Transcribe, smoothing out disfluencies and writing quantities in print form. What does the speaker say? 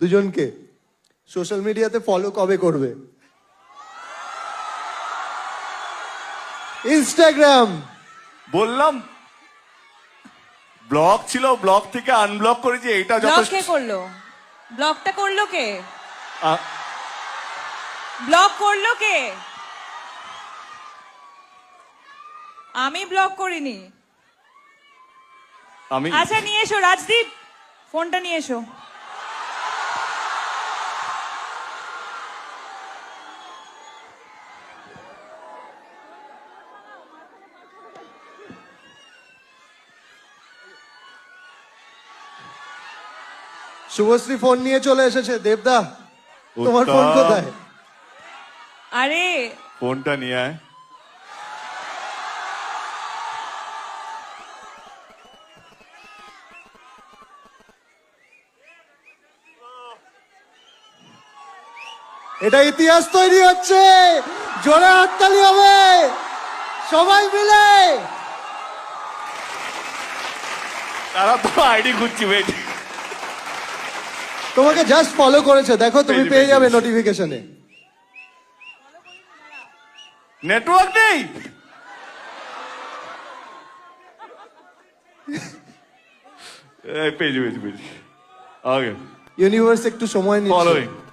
দুজনকে সোশ্যাল মিডিয়াতে ফলো কবে করবে? ইনস্টাগ্রাম বললাম ব্লক ছিল, ব্লক থেকে আনব্লক করেছি, এটা ব্লক যথেষ্ট। কে করলো? ব্লকটা করলো কে? আ- ব্লক করলো কে? আমি ব্লক করিনি। আমি আচ্ছা নিয়ে এসো রাজদীপ, ফোনটা নিয়ে এসো। শুভশ্রী ফোন নিয়ে চলে এসেছে। দেবদা, তোমার ফোন উত্তম। কোথায়? আরে ফোনটা নিয়ে আয়। এটা ইতিহাস তৈরি হচ্ছে। জোরে হাততালি হবে সবাই মিলে। তারা তো আইডি খুঁজছি, ওয়েট। তোমাকে জাস্ট ফলো করেছে, দেখো তুমি পেয়েছি, পেয়ে যাবে পেয়েছি। নোটিফিকেশনে। নেটওয়ার্ক নেই। পেয়েছি পেয়েছি পেয়েছি। ওকে, ইউনিভার্স একটু সময় নিচ্ছে। ফলোইং।